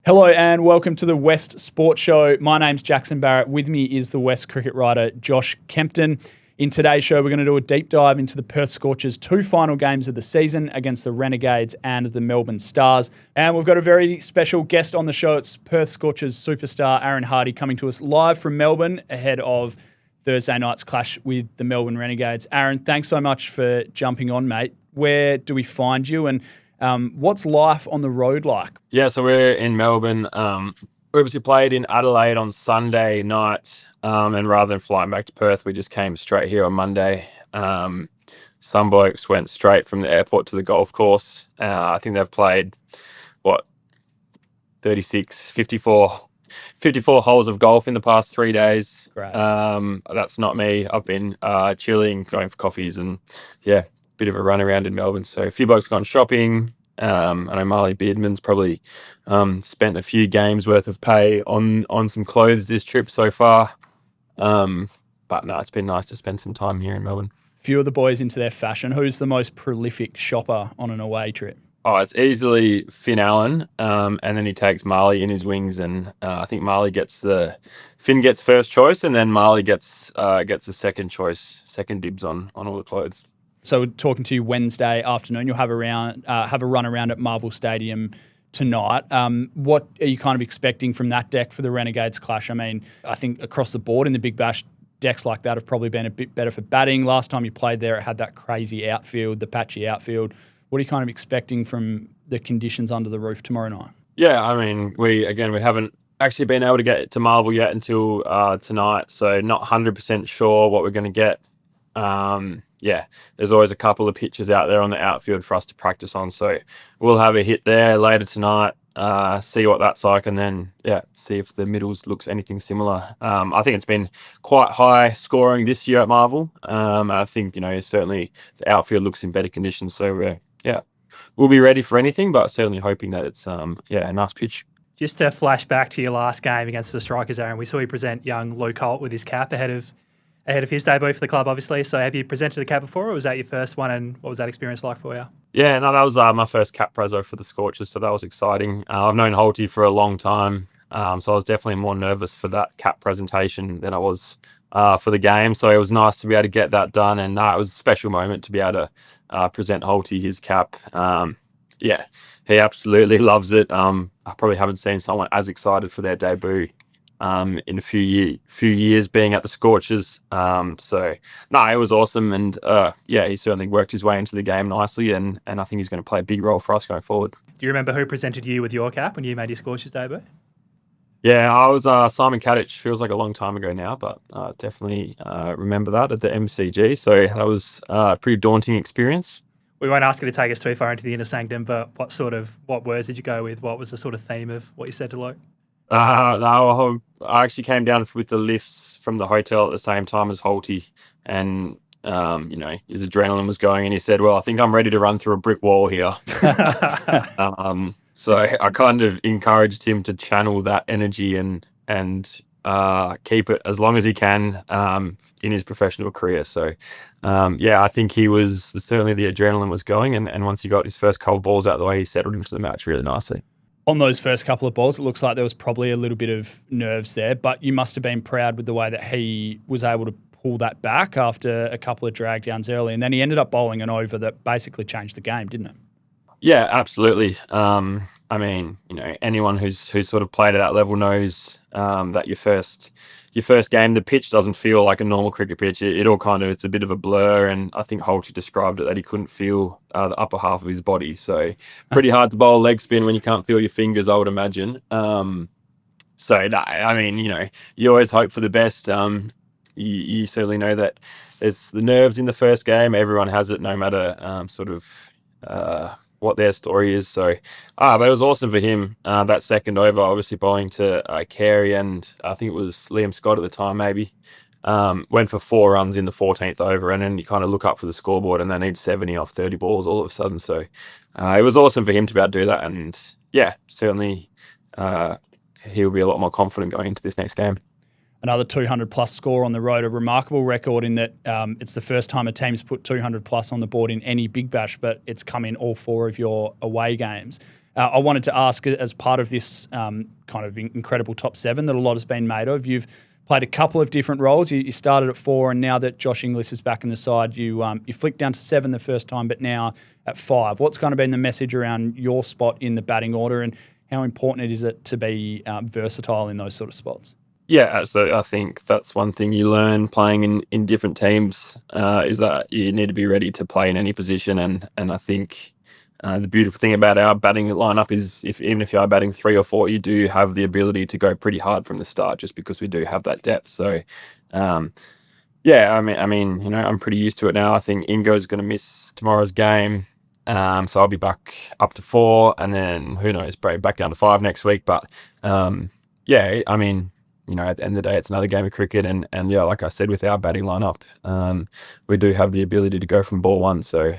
Hello and welcome to the West Sport Show. My name's Jackson Barrett. With me is the West cricket writer Josh Kempton. In today's show, we're going to do a deep dive into the Perth Scorchers' two final games of the season against the Renegades and the Melbourne Stars. And we've got a very special guest on the show. It's Perth Scorchers superstar Aaron Hardie coming to us live from Melbourne ahead of Thursday night's clash with the Melbourne Renegades. Aaron, thanks so much for jumping on, mate. Where do we find you and what's life on the road like? Yeah, so we're in Melbourne. We obviously played in Adelaide on Sunday night, and rather than flying back to Perth, we just came straight here on Monday. Some blokes went straight from the airport to the golf course. I think they've played, 54 holes of golf in the past 3 days. Great. That's not me. I've been chilling, going for coffees, and bit of a run around in Melbourne. So a few blokes gone shopping. I know Marley Beardman's probably spent a few games worth of pay on some clothes this trip so far. But no, it's been nice to spend some time here in Melbourne. Few of the boys into their fashion. Who's the most prolific shopper on an away trip? Oh, it's easily Finn Allen, and then he takes Marley in his wings, and I think Finn gets first choice, and then Marley gets a second choice, second dibs on all the clothes. So talking to you Wednesday afternoon, you'll have a run around at Marvel Stadium tonight. What are you kind of expecting from that deck for the Renegades clash? I mean, I think across the board in the Big Bash, decks like that have probably been a bit better for batting. Last time you played there, it had that crazy outfield, the patchy outfield. What are you kind of expecting from the conditions under the roof tomorrow night? Yeah, I mean, we haven't actually been able to get to Marvel yet until tonight, so not 100% sure what we're going to get. There's always a couple of pitches out there on the outfield for us to practice on, so we'll have a hit there later tonight, see what that's like, and then see if the middles looks anything similar. I think it's been quite high scoring this year at Marvel. I think certainly the outfield looks in better condition, so we'll be ready for anything, but certainly hoping that it's a nice pitch. Just to flash back to your last game against the Strikers, Aaron, we saw you present young Luke Holt with his cap ahead of his debut for the club, obviously. So have you presented a cap before, or was that your first one, and what was that experience like for you? Yeah, no, that was my first cap preso for the Scorchers, so that was exciting. I've known Holty for a long time, so I was definitely more nervous for that cap presentation than I was for the game. So it was nice to be able to get that done, and it was a special moment to be able to present Holty his cap. He absolutely loves it. I probably haven't seen someone as excited for their debut in a few years being at the Scorchers. It was awesome, and he certainly worked his way into the game nicely, and I think he's going to play a big role for us going forward. Do you remember who presented you with your cap when you made your Scorchers debut? Yeah, I was Simon Kadich. Feels like a long time ago now, but definitely remember that at the MCG. So that was a pretty daunting experience. We won't ask you to take us too far into the inner sanctum, but what words did you go with? What was the sort of theme of what you said to Luke? No, I actually came down with the lifts from the hotel at the same time as Holty, and his adrenaline was going, and he said, "Well, I think I'm ready to run through a brick wall here." So I kind of encouraged him to channel that energy and keep it as long as he can in his professional career. So I think he was certainly, the adrenaline was going, and once he got his first couple balls out of the way, he settled into the match really nicely. On those first couple of balls, it looks like there was probably a little bit of nerves there, but you must have been proud with the way that he was able to pull that back after a couple of drag downs early, and then he ended up bowling an over that basically changed the game, didn't it? Yeah, absolutely. Anyone who's sort of played at that level knows that your first game, the pitch doesn't feel like a normal cricket pitch. It all it's a bit of a blur, and I think Holty described it that he couldn't feel the upper half of his body. So pretty hard to bowl leg spin when you can't feel your fingers, I would imagine. You always hope for the best. You certainly know that there's the nerves in the first game. Everyone has it, no matter what their story is. So, but it was awesome for him. That second over, obviously bowling to Carey, and I think it was Liam Scott at the time, maybe. Went for 4 runs in the 14th over, and then you kind of look up for the scoreboard, and they need 70 off 30 balls all of a sudden. So, it was awesome for him to be able to do that, and certainly he'll be a lot more confident going into this next game. Another 200-plus score on the road, a remarkable record in that it's the first time a team's put 200-plus on the board in any Big Bash, but it's come in all 4 of your away games. I wanted to ask, as part of this kind of incredible top 7 that a lot has been made of, you've played a couple of different roles. You started at 4, and now that Josh Inglis is back in the side, you flicked down to 7 the first time, but now at 5. What's kind of been the message around your spot in the batting order, and how important is it to be versatile in those sort of spots? Yeah, so I think that's one thing you learn playing in different teams, is that you need to be ready to play in any position. And I think the beautiful thing about our batting lineup is even if you are batting 3 or 4, you do have the ability to go pretty hard from the start, just because we do have that depth. So, yeah, I mean, I'm pretty used to it now. I think Ingo's going to miss tomorrow's game. So I'll be back up to 4, and then who knows, probably back down to 5 next week. But yeah, I mean, at the end of the day, it's another game of cricket, and yeah, like I said, with our batting lineup, we do have the ability to go from ball 1. So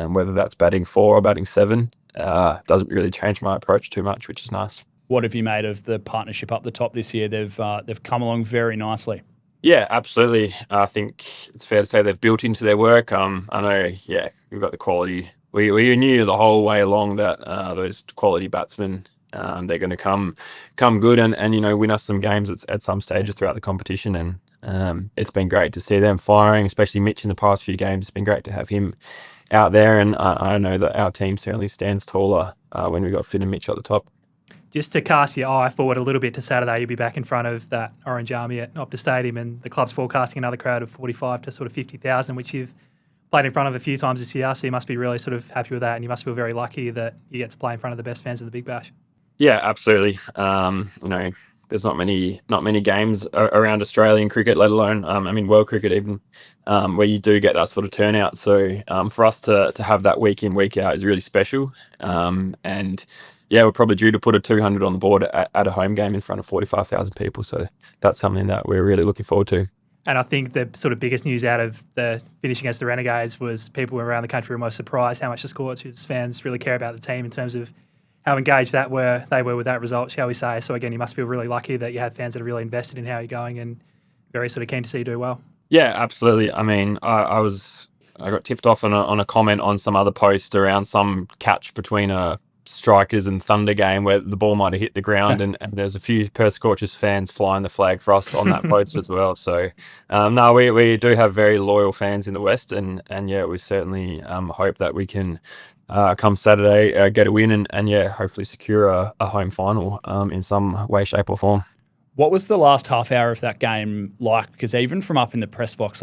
whether that's batting 4 or batting 7, doesn't really change my approach too much, which is nice. What have you made of the partnership up the top this year? They've come along very nicely. Yeah, absolutely. I think it's fair to say they've built into their work. I know, yeah, we've got the quality. We knew the whole way along that those quality batsmen, they're going to come good and win us some games at some stages throughout the competition. And it's been great to see them firing, especially Mitch in the past few games. It's been great to have him out there, and I know that our team certainly stands taller when we got Finn and Mitch at the top. Just to cast your eye forward a little bit to Saturday, you'll be back in front of that Orange Army at Optus Stadium, and the club's forecasting another crowd of 45 to sort of 50,000, which you've played in front of a few times this year, so you must be really sort of happy with that, and you must feel very lucky that you get to play in front of the best fans of the Big Bash. Yeah, absolutely. There's not many games around Australian cricket, let alone world cricket even, where you do get that sort of turnout. So for us to have that week in, week out is really special. And yeah, we're probably due to put a 200 on the board at a home game in front of 45,000 people. So that's something that we're really looking forward to. And I think the sort of biggest news out of the finish against the Renegades was people around the country were most surprised how much the Scorchers fans really care about the team in terms of how engaged they were with that result, shall we say. So again, you must feel really lucky that you have fans that are really invested in how you're going and very sort of keen to see you do well. Yeah, absolutely. I mean, I got tipped off on a comment on some other post around some catch between a Strikers and Thunder game where the ball might have hit the ground, and there's a few Perth Scorchers fans flying the flag for us on that post as well. So no, we do have very loyal fans in the West, and yeah, we certainly hope that we can come Saturday get a win and yeah, hopefully secure a home final in some way, shape or form. What was the last half hour of that game like? Because even from up in the press box,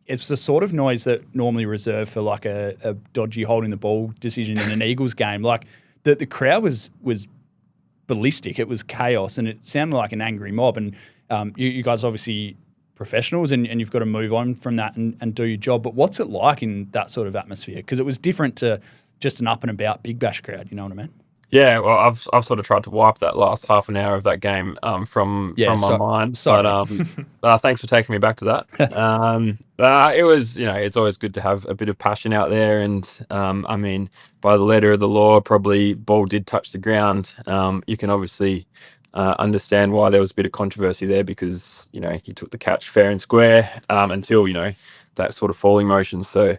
it's the sort of noise that normally reserved for like a dodgy holding the ball decision in an Eagles game. Like the crowd was ballistic. It was chaos, and it sounded like an angry mob. And you guys obviously professionals, and you've got to move on from that and do your job. But what's it like in that sort of atmosphere? Because it was different to just an up and about Big Bash crowd. You know what I mean? Yeah, well, I've sort of tried to wipe that last half an hour of that game from my mind. Sorry. But thanks for taking me back to that. It was, it's always good to have a bit of passion out there. And I mean, by the letter of the law, probably ball did touch the ground. You can obviously understand why there was a bit of controversy there, because he took the catch fair and square until that sort of falling motion. So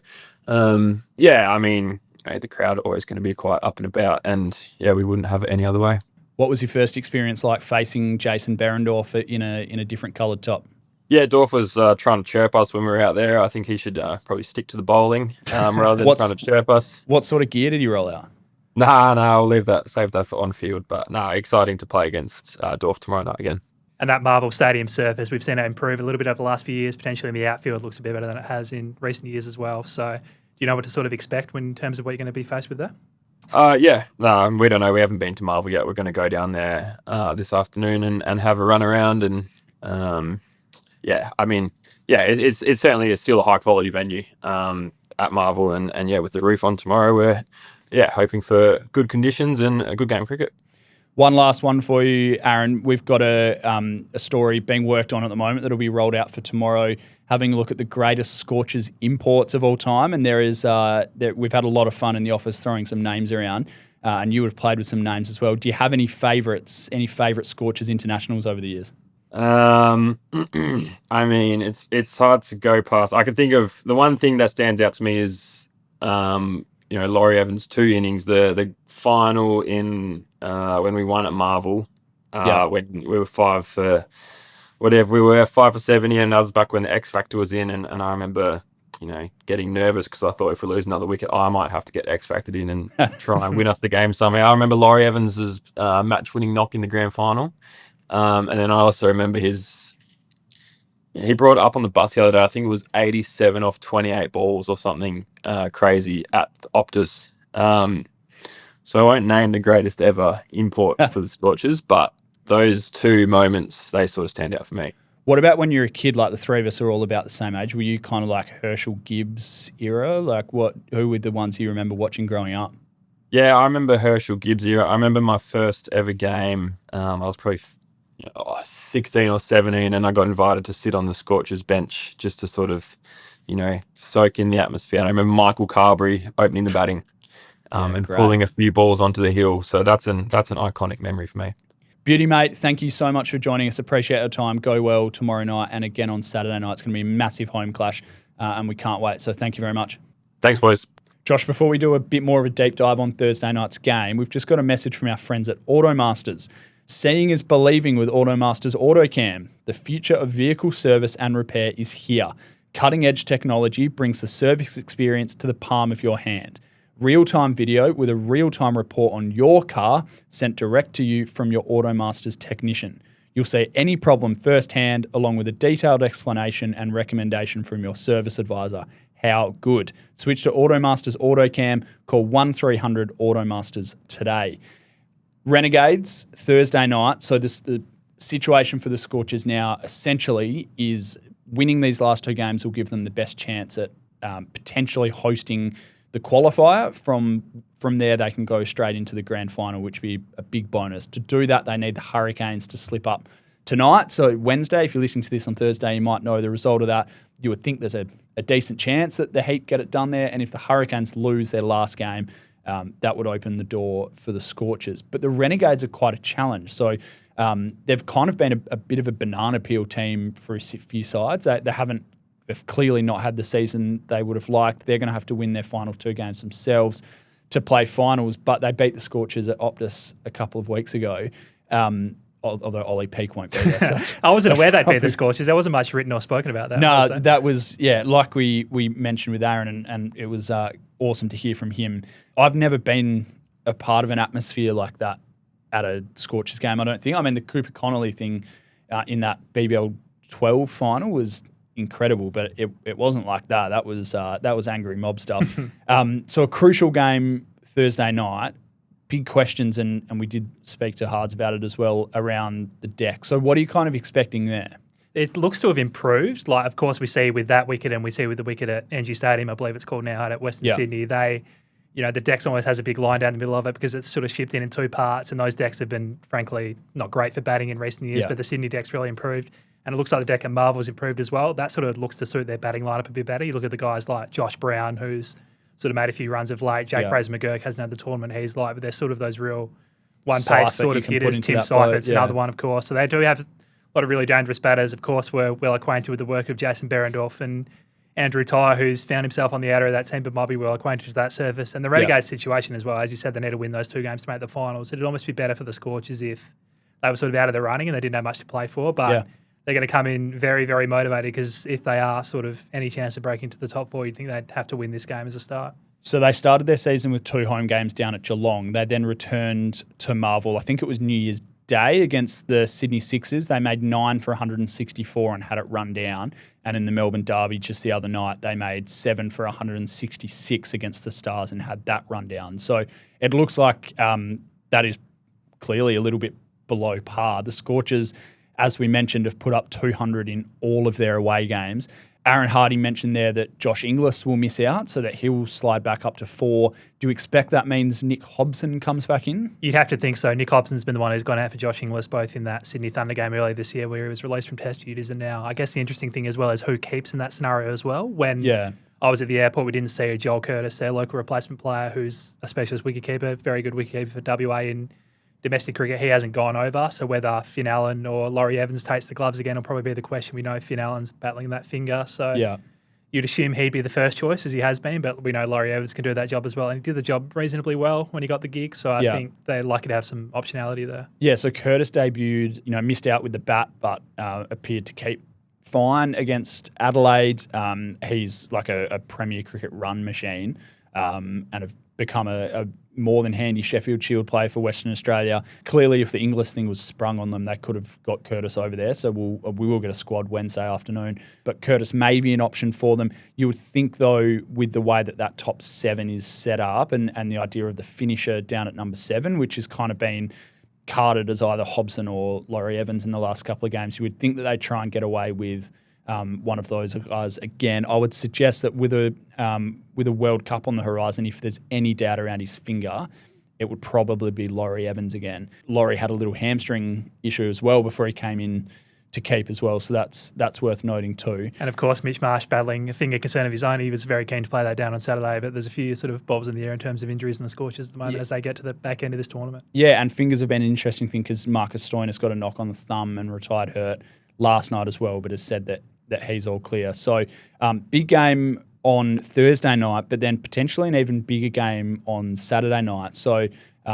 yeah, I mean, the crowd are always going to be quite up and about, and yeah, we wouldn't have it any other way. What was your first experience like facing Jason Behrendorff in a different coloured top? Yeah, Dorff was trying to chirp us when we were out there. I think he should probably stick to the bowling rather than trying to chirp us. What sort of gear did he roll out? Nah, I'll save that for on field. But exciting to play against Dorff tomorrow night again. And that Marvel Stadium surface, we've seen it improve a little bit over the last few years. Potentially in the outfield looks a bit better than it has in recent years as well. So do you know what to sort of expect in terms of what you're going to be faced with there? Yeah, no, we don't know. We haven't been to Marvel yet. We're going to go down there this afternoon and have a run around. And yeah, I mean, yeah, it's certainly still a high quality venue at Marvel. And yeah, with the roof on tomorrow, we're hoping for good conditions and a good game of cricket. One last one for you, Aaron. We've got a story being worked on at the moment that'll be rolled out for tomorrow, having a look at the greatest Scorchers imports of all time. And we've had a lot of fun in the office throwing some names around, and you would have played with some names as well. Do you have any favourites, any favourite Scorchers internationals over the years? I mean, it's hard to go past. I can think of the one thing that stands out to me is Laurie Evans' 2 innings, the final in when we won at Marvel, when we were 5 for whatever we were, 5 for 70, and that was back when the X Factor was in, and I remember, getting nervous because I thought if we lose another wicket, I might have to get X Factored in and try and win us the game somehow. I remember Laurie Evans' match-winning knock in the grand final, and then I also remember he brought it up on the bus the other day. I think it was 87 off 28 balls or something crazy at Optus. So I won't name the greatest ever import for the Scorchers, but those 2 moments, they sort of stand out for me. What about when you're a kid? Like the 3 of us are all about the same age. Were you kind of like Herschel Gibbs era? Like who were the ones you remember watching growing up? Yeah, I remember Herschel Gibbs era. I remember my first ever game. I was probably 16 or 17, and I got invited to sit on the Scorchers bench just to sort of, soak in the atmosphere. And I remember Michael Carberry opening the batting and great. pulling a few balls onto the hill. So that's an iconic memory for me. Beauty, mate. Thank you so much for joining us. Appreciate your time. Go well tomorrow night and again on Saturday night. It's going to be a massive home clash, and we can't wait. So thank you very much. Thanks, boys. Josh, before we do a bit more of a deep dive on Thursday night's game, we've just got a message from our friends at Automasters. Seeing is believing with Automasters AutoCam. The future of vehicle service and repair is here. Cutting-edge technology brings the service experience to the palm of your hand. Real-time video with a real-time report on your car sent direct to you from your Automasters technician. You'll see any problem firsthand, along with a detailed explanation and recommendation from your service advisor. How good. Switch to Automasters AutoCam. Call 1300 Automasters today. Renegades, Thursday night. So the situation for the Scorchers now essentially is winning these last 2 games will give them the best chance at potentially hosting the qualifier. From there, they can go straight into the grand final, which would be a big bonus. To do that, they need the Hurricanes to slip up tonight. So Wednesday, if you're listening to this on Thursday, you might know the result of that. You would think there's a decent chance that the Heat get it done there. And if the Hurricanes lose their last game, that would open the door for the Scorchers. But the Renegades are quite a challenge. So they've kind of been a bit of a banana peel team for a few sides. They've clearly not had the season they would have liked. They're going to have to win their final 2 games themselves to play finals, but they beat the Scorchers at Optus a couple of weeks ago. Although Ollie Peake won't be there. So I wasn't aware they'd beat the Scorchers. There wasn't much written or spoken about that. No, that was, like we mentioned with Aaron, and it was awesome to hear from him. I've never been a part of an atmosphere like that at a Scorchers game, I don't think. I mean, the Cooper Connolly thing in that BBL 12 final was incredible, but it wasn't like that. That was angry mob stuff. So a crucial game Thursday night. Big questions, and we did speak to Hards about it as well around the deck. So what are you kind of expecting there? It looks to have improved. Like, of course, we see with that wicket and we see with the wicket at NG Stadium, I believe it's called now, at Western Sydney, the decks always has a big line down the middle of it because it's sort of shipped in 2 parts, and those decks have been, frankly, not great for batting in recent years, but the Sydney deck's really improved. And it looks like the deck at Marvel's improved as well. That sort of looks to suit their batting lineup a bit better. You look at the guys like Josh Brown, who's sort of made a few runs of late. Jake Fraser McGurk hasn't had the tournament he's like, but they're sort of those real one-pace sort of hitters. Tim Seifert's another one, of course. So they do have a lot of really dangerous batters. Of course, we're well acquainted with the work of Jason Behrendorff and Andrew Tyre, who's found himself on the outer of that team, but might be well acquainted with that surface. And the Renegades situation as well, as you said, they need to win those 2 games to make the finals. It'd almost be better for the Scorchers if they were sort of out of the running and they didn't have much to play for. But they're going to come in very, very motivated because if they are sort of any chance of breaking into the top 4, you'd think they'd have to win this game as a start. So they started their season with 2 home games down at Geelong. They then returned to Marvel. I think it was New Year's Day against the Sydney Sixers. They made 9 for 164 and had it run down. And in the Melbourne Derby just the other night, they made 7 for 166 against the Stars and had that run down. So it looks like that is clearly a little bit below par. The Scorchers, as we mentioned, have put up 200 in all of their away games. Aaron Hardie mentioned there that Josh Inglis will miss out, so that he'll slide back up to 4. Do you expect that means Nick Hobson comes back in? You'd have to think so. Nick Hobson's been the one who's gone out for Josh Inglis, both in that Sydney Thunder game earlier this year where he was released from Test duties, and now I guess the interesting thing as well is who keeps in that scenario as well. When I was at the airport, we didn't see Joel Curtis, their local replacement player, who's a specialist wicketkeeper, very good wicketkeeper for WA in domestic cricket. He hasn't gone over, so whether Finn Allen or Laurie Evans takes the gloves again will probably be the question. We know Finn Allen's battling that finger, so you'd assume he'd be the first choice, as he has been, but we know Laurie Evans can do that job as well, and he did the job reasonably well when he got the gig, so I think they're lucky to have some optionality there. Yeah, so Curtis debuted, missed out with the bat, but appeared to keep fine against Adelaide. He's like a premier cricket run machine and have become a more than handy Sheffield Shield player for Western Australia. Clearly, if the Inglis thing was sprung on them, they could have got Curtis over there. So we will get a squad Wednesday afternoon. But Curtis may be an option for them. You would think, though, with the way that top 7 is set up and the idea of the finisher down at number 7, which has kind of been carded as either Hobson or Laurie Evans in the last couple of games, you would think that they try and get away with one of those guys again. I would suggest that with a World Cup on the horizon, if there's any doubt around his finger, it would probably be Laurie Evans again. Laurie had a little hamstring issue as well before he came in to keep as well, so that's worth noting too. And of course, Mitch Marsh battling a finger concern of his own. He was very keen to play that down on Saturday, but there's a few sort of bobs in the air in terms of injuries in the Scorchers at the moment as they get to the back end of this tournament. Yeah, and fingers have been an interesting thing because Marcus Stoinis got a knock on the thumb and retired hurt last night as well, but has said that he's all clear. So big game on Thursday night, but then potentially an even bigger game on Saturday night. So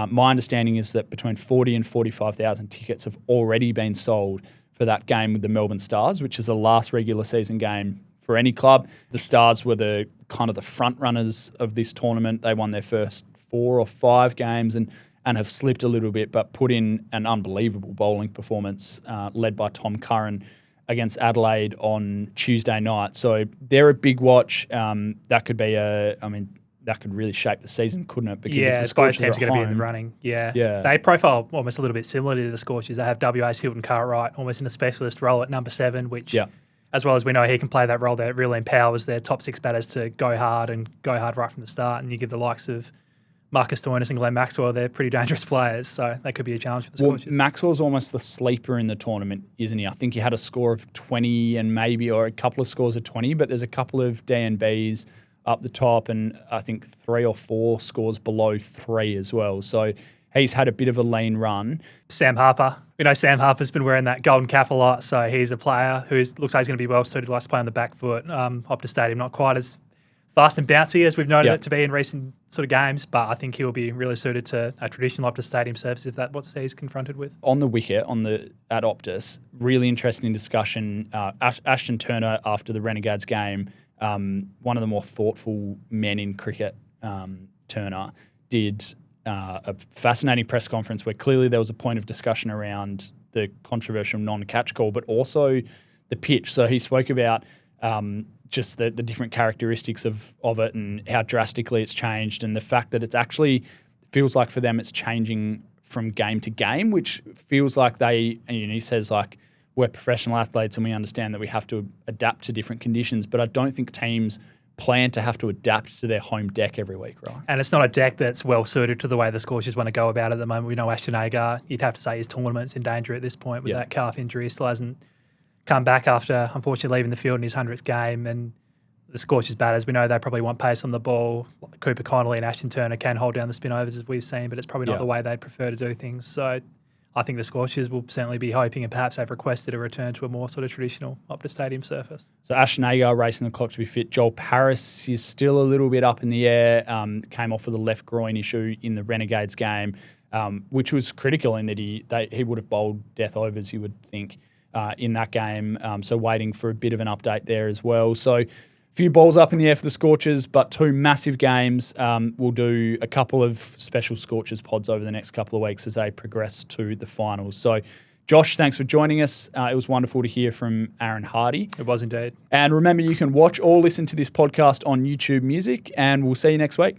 my understanding is that between 40 and 45,000 tickets have already been sold for that game with the Melbourne Stars, which is the last regular season game for any club. The Stars were the kind of the front runners of this tournament. They won their first 4 or 5 games and have slipped a little bit, but put in an unbelievable bowling performance led by Tom Curran against Adelaide on Tuesday night. So they're a big watch. That could be that could really shape the season, couldn't it? Because if the both Scorchers teams are going to be in home, the running. Yeah. They profile almost a little bit similar to the Scorchers. They have WA's Hilton Cartwright almost in a specialist role at number 7, which, as well as we know, he can play that role that really empowers their top 6 batters to go hard right from the start. And you give the likes of Marcus Stoinis and Glenn Maxwell, they're pretty dangerous players, so that could be a challenge for the Scorchers. Maxwell's almost the sleeper in the tournament, isn't he? I think he had a score of 20 or a couple of scores of 20, but there's a couple of DNBs up the top and I think 3 or 4 scores below 3 as well. So he's had a bit of a lean run. Sam Harper. We know Sam Harper's been wearing that golden cap a lot, so he's a player who looks like he's going to be well suited, likes to play on the back foot. Optus Stadium, not quite as fast and bouncy as we've noted it to be in recent sort of games, but I think he'll be really suited to a traditional Optus Stadium surface if that's what he's confronted with. On the wicket, at Optus, really interesting discussion. Ashton Turner, after the Renegades game, one of the more thoughtful men in cricket, Turner, did a fascinating press conference where clearly there was a point of discussion around the controversial non-catch call, but also the pitch. So he spoke about just the different characteristics of it and how drastically it's changed and the fact that it's actually feels like for them it's changing from game to game, which feels like he says like we're professional athletes and we understand that we have to adapt to different conditions, but I don't think teams plan to have to adapt to their home deck every week, right? And it's not a deck that's well suited to the way the Scorchers want to go about it at the moment. We know Ashton Agar, you'd have to say his tournament's in danger at this point with that calf injury. He still hasn't come back after, unfortunately, leaving the field in his 100th game. And the Scorchers batters, we know they probably want pace on the ball. Cooper Connolly and Ashton Turner can hold down the spin overs as we've seen, but it's probably not the way they'd prefer to do things. So I think the Scorchers will certainly be hoping, and perhaps they've requested a return to a more sort of traditional Optus Stadium surface. So Ashton Agar racing the clock to be fit. Joel Paris is still a little bit up in the air. Came off with a left groin issue in the Renegades game, which was critical in that he would have bowled death overs, you would think, in that game. So waiting for a bit of an update there as well. So few balls up in the air for the Scorchers, but 2 massive games. We'll do a couple of special Scorchers pods over the next couple of weeks as they progress to the finals. So, Josh, thanks for joining us. It was wonderful to hear from Aaron Hardie. It was indeed. And remember, you can watch or listen to this podcast on YouTube Music, and we'll see you next week.